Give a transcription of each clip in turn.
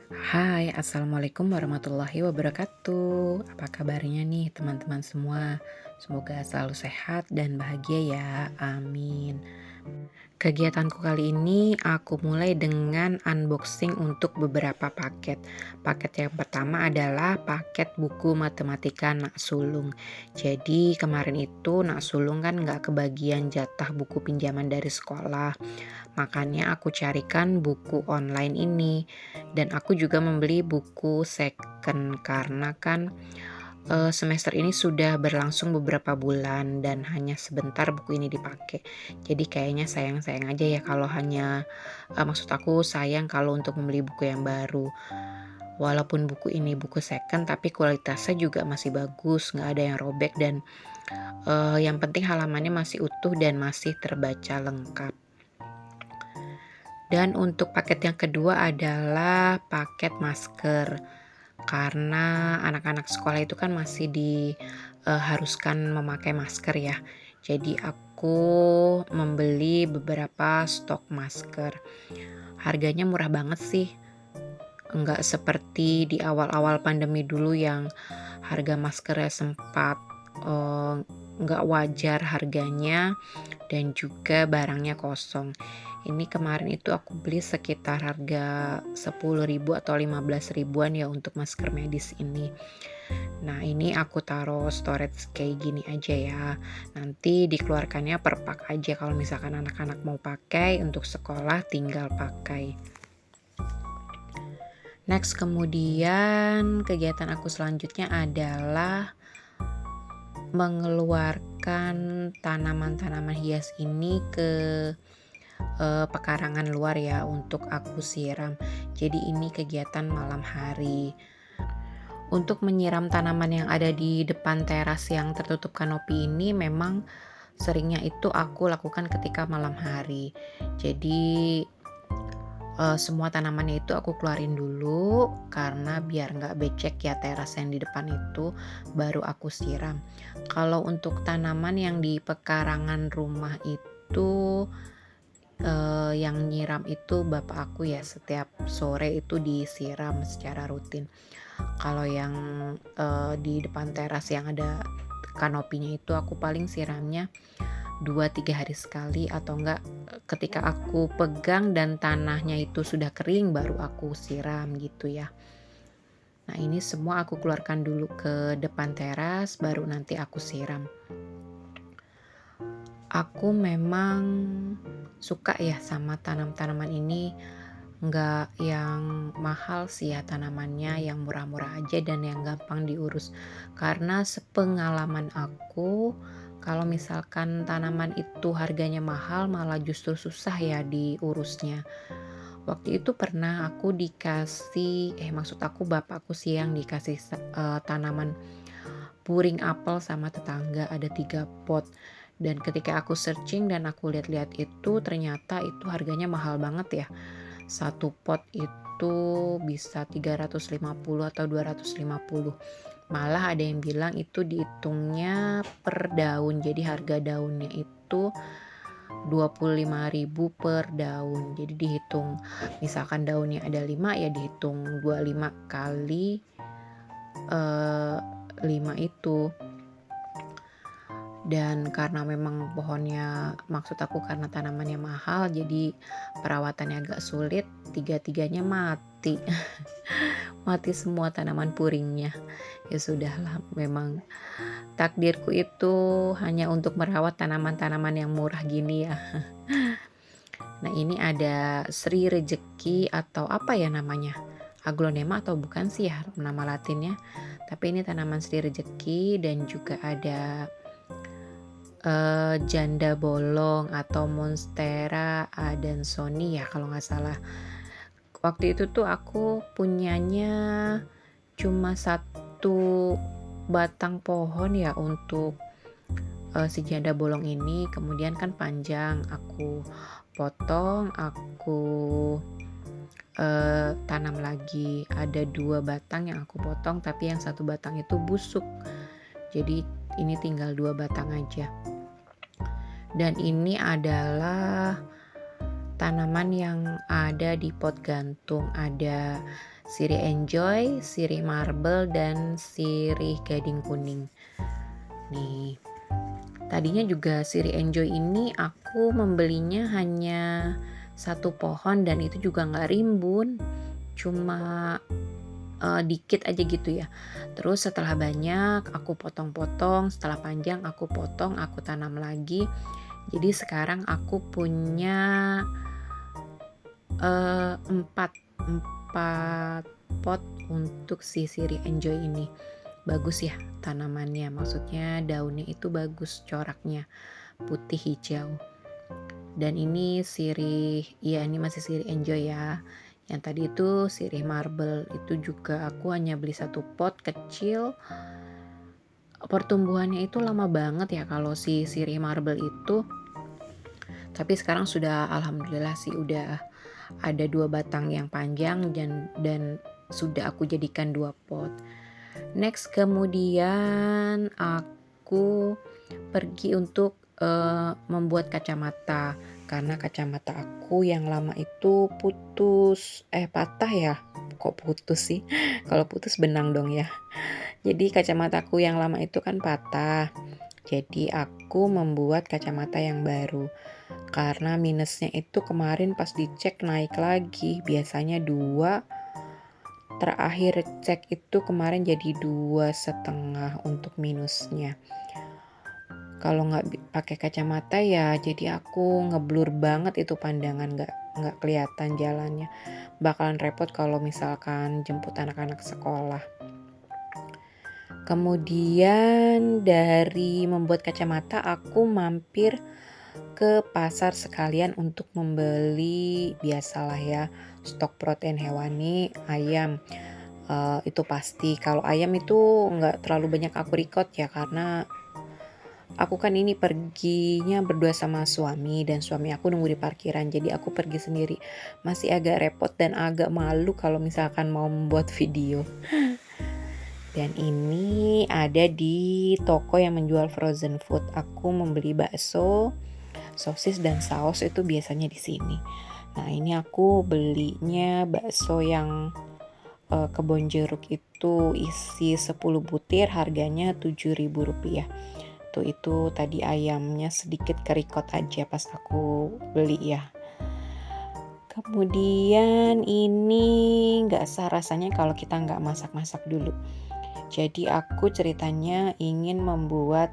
Hai, Assalamualaikum warahmatullahi wabarakatuh. Apa kabarnya nih teman-teman semua? Semoga selalu sehat dan bahagia ya, amin. Kegiatanku kali ini aku mulai dengan unboxing untuk beberapa paket. Paket yang pertama adalah paket buku matematika Nak Sulung. Jadi kemarin itu Nak Sulung kan nggak kebagian jatah buku pinjaman dari sekolah. Makanya aku carikan buku online ini. Dan aku juga membeli buku second karena kan semester ini sudah berlangsung beberapa bulan dan hanya sebentar buku ini dipakai. Jadi kayaknya sayang-sayang aja ya kalau hanya maksud aku sayang kalau untuk membeli buku yang baru. Walaupun buku ini buku second tapi kualitasnya juga masih bagus, nggak ada yang robek dan yang penting halamannya masih utuh dan masih terbaca lengkap. Dan untuk paket yang kedua adalah paket masker. Karena anak-anak sekolah itu kan masih diharuskan memakai masker ya. Jadi aku membeli beberapa stok masker. Harganya murah banget sih. Enggak seperti di awal-awal pandemi dulu yang harga maskernya sempat eh, nggak wajar harganya dan juga barangnya kosong. Ini kemarin itu aku beli sekitar harga 10.000 atau 15 ribuan ya untuk masker medis ini. Nah, ini aku taruh storage kayak gini aja ya. Nanti dikeluarkannya per pak aja kalau misalkan anak-anak mau pakai untuk sekolah tinggal pakai. Next, kemudian kegiatan aku selanjutnya adalah mengeluarkan tanaman-tanaman hias ini ke pekarangan luar ya untuk aku siram. Jadi ini kegiatan malam hari. Untuk menyiram tanaman yang ada di depan teras yang tertutup kanopi ini memang seringnya itu aku lakukan ketika malam hari. Jadi semua tanamannya itu aku keluarin dulu karena biar nggak becek ya teras yang di depan itu, baru aku siram. Kalau untuk tanaman yang di pekarangan rumah itu yang nyiram itu bapak aku ya, setiap sore itu disiram secara rutin. Kalau yang di depan teras yang ada kanopinya itu aku paling siramnya 2-3 hari sekali atau enggak ketika aku pegang dan tanahnya itu sudah kering baru aku siram gitu ya. Nah, ini semua aku keluarkan dulu ke depan teras baru nanti aku siram. Aku memang suka ya sama tanam-tanaman ini, nggak yang mahal sih ya tanamannya, yang murah-murah aja dan yang gampang diurus. Karena sepengalaman aku, kalau misalkan tanaman itu harganya mahal malah justru susah ya diurusnya. Waktu itu pernah aku dikasih, maksud aku bapakku sih yang dikasih tanaman puring apel sama tetangga ada 3 pot. Dan ketika aku searching dan aku lihat-lihat itu ternyata itu harganya mahal banget ya. Satu pot itu bisa 350 atau 250. Malah ada yang bilang itu dihitungnya per daun. Jadi harga daunnya itu 25.000 per daun. Jadi dihitung misalkan daunnya ada 5 ya dihitung 25 kali 5 itu. Dan karena memang pohonnya, maksud aku karena tanamannya mahal jadi perawatannya agak sulit, tiga-tiganya mati. Mati semua tanaman puringnya. Ya sudahlah, memang takdirku itu hanya untuk merawat tanaman-tanaman yang murah gini ya. Nah, ini ada Sri Rejeki atau apa ya namanya? Aglonema atau bukan sih ya nama latinnya. Tapi ini tanaman Sri Rejeki dan juga ada janda bolong atau Monstera adansoni ya kalau nggak salah. Waktu itu tuh aku punyanya cuma satu batang pohon ya untuk si janda bolong ini. Kemudian kan panjang, aku potong, aku tanam lagi. Ada 2 batang yang aku potong tapi yang satu batang itu busuk. Jadi ini tinggal 2 batang aja. Dan ini adalah tanaman yang ada di pot gantung, ada sirih enjoy, sirih marble, dan sirih gading kuning. Nih, tadinya juga sirih enjoy ini aku membelinya hanya satu pohon dan itu juga nggak rimbun, cuma dikit aja gitu ya. Terus setelah banyak aku potong-potong, setelah panjang aku potong, aku tanam lagi. Jadi sekarang aku punya 4 pot untuk si sirih enjoy ini. Bagus ya tanamannya, maksudnya daunnya itu bagus coraknya, putih hijau. Dan ini sirih, iya ini masih sirih enjoy ya. Yang tadi itu sirih marble, itu juga aku hanya beli satu pot kecil. Pertumbuhannya itu lama banget ya kalau si sirih marble itu. Tapi sekarang sudah alhamdulillah sih udah ada 2 batang yang panjang dan sudah aku jadikan 2 pot. Next kemudian aku pergi untuk membuat kacamata karena kacamata aku yang lama itu patah ya. Kok putus sih? Kalau putus benang dong ya. Jadi kacamataku yang lama itu kan patah. Jadi aku membuat kacamata yang baru. Karena minusnya itu kemarin pas dicek naik lagi. Biasanya 2, terakhir cek itu kemarin jadi 2,5 untuk minusnya. Kalau nggak pakai kacamata ya jadi aku ngeblur banget itu pandangan, nggak kelihatan jalannya. Bakalan repot kalau misalkan jemput anak-anak sekolah. Kemudian dari membuat kacamata aku mampir ke pasar sekalian untuk membeli biasalah ya stok protein hewani ayam. Itu pasti kalau ayam itu nggak terlalu banyak aku record ya karena aku kan ini perginya berdua sama suami dan suami aku nunggu di parkiran, jadi aku pergi sendiri. Masih agak repot dan agak malu kalau misalkan mau membuat video. Dan ini ada di toko yang menjual frozen food. Aku membeli bakso, sosis dan saus itu biasanya di sini. Nah, ini aku belinya bakso yang kebon jeruk itu isi 10 butir harganya Rp7.000. Itu tadi ayamnya sedikit kerikot aja pas aku beli ya. Kemudian ini nggak sah rasanya kalau kita nggak masak-masak dulu. Jadi aku ceritanya ingin membuat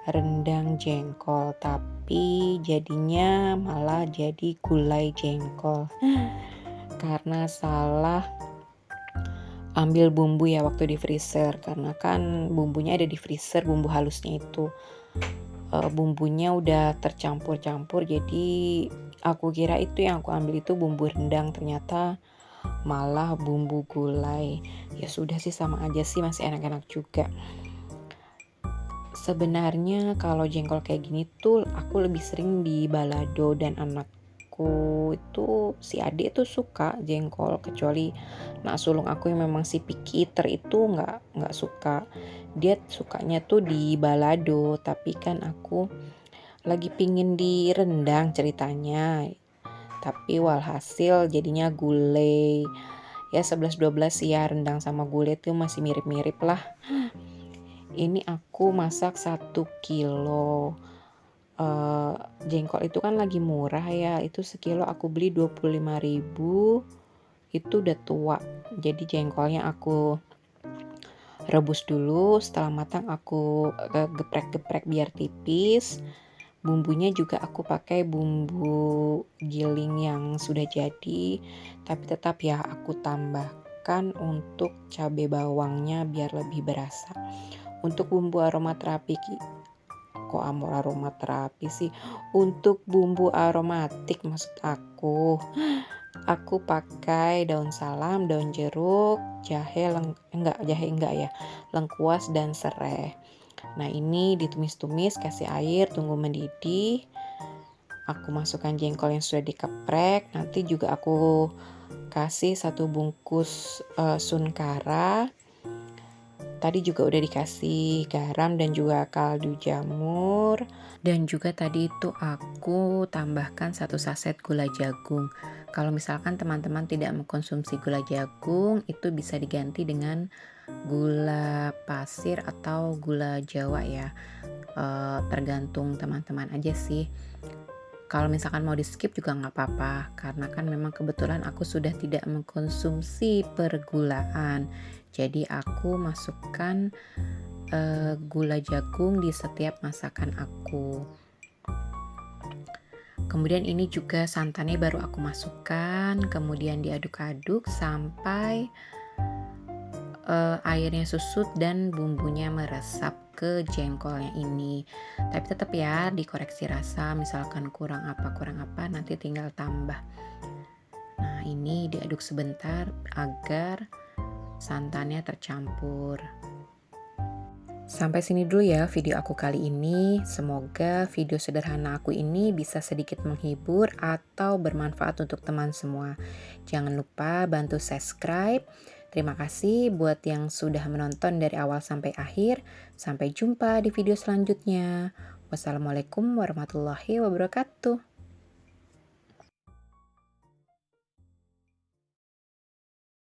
rendang jengkol, tapi jadinya malah jadi gulai jengkol. Karena salah ambil bumbu ya waktu di freezer, karena kan bumbunya ada di freezer, bumbu halusnya itu. Bumbunya udah tercampur-campur, jadi aku kira itu yang aku ambil itu bumbu rendang, ternyata malah bumbu gulai. Ya sudah sih sama aja sih, masih enak-enak juga. Sebenarnya kalau jengkol kayak gini tuh aku lebih sering di balado dan anakku itu si adik tuh suka jengkol, kecuali nak sulung aku yang memang si picky eater itu nggak suka. Dia sukanya tuh di balado, tapi kan aku lagi pingin di rendang ceritanya. Tapi walhasil jadinya gulai. Ya 11-12 ya, rendang sama gulai tuh masih mirip-mirip lah. Ini aku masak 1 kilo. Jengkol itu kan lagi murah ya, itu sekilo aku beli 25.000. Itu udah tua. Jadi jengkolnya aku rebus dulu, setelah matang aku geprek-geprek biar tipis. Bumbunya juga aku pakai bumbu giling yang sudah jadi, tapi tetap ya aku tambahkan untuk cabai bawangnya biar lebih berasa. Untuk bumbu aromaterapi, kok aromaterapi sih? Untuk bumbu aromatik maksud aku pakai daun salam, daun jeruk, jahe enggak ya, lengkuas dan serai. Nah ini ditumis-tumis, kasih air, tunggu mendidih. Aku masukkan jengkol yang sudah dikeprek. Nanti juga aku kasih 1 bungkus sun kara. Tadi juga udah dikasih garam dan juga kaldu jamur. Dan juga tadi itu aku tambahkan 1 saset gula jagung. Kalau misalkan teman-teman tidak mengkonsumsi gula jagung, itu bisa diganti dengan gula pasir atau gula Jawa ya. Tergantung teman-teman aja sih. Kalau misalkan mau di-skip juga nggak apa-apa, karena kan memang kebetulan aku sudah tidak mengkonsumsi pergulaan. Jadi aku masukkan gula jagung di setiap masakan aku. Kemudian ini juga santannya baru aku masukkan, kemudian diaduk-aduk sampai airnya susut dan bumbunya meresap ke jengkolnya ini. Tapi tetap ya dikoreksi rasa, misalkan kurang apa nanti tinggal tambah. Nah, ini diaduk sebentar agar santannya tercampur. Sampai sini dulu ya video aku kali ini. Semoga video sederhana aku ini bisa sedikit menghibur atau bermanfaat untuk teman semua. Jangan lupa bantu subscribe. Terima kasih buat yang sudah menonton dari awal sampai akhir. Sampai jumpa di video selanjutnya. Wassalamualaikum warahmatullahi wabarakatuh.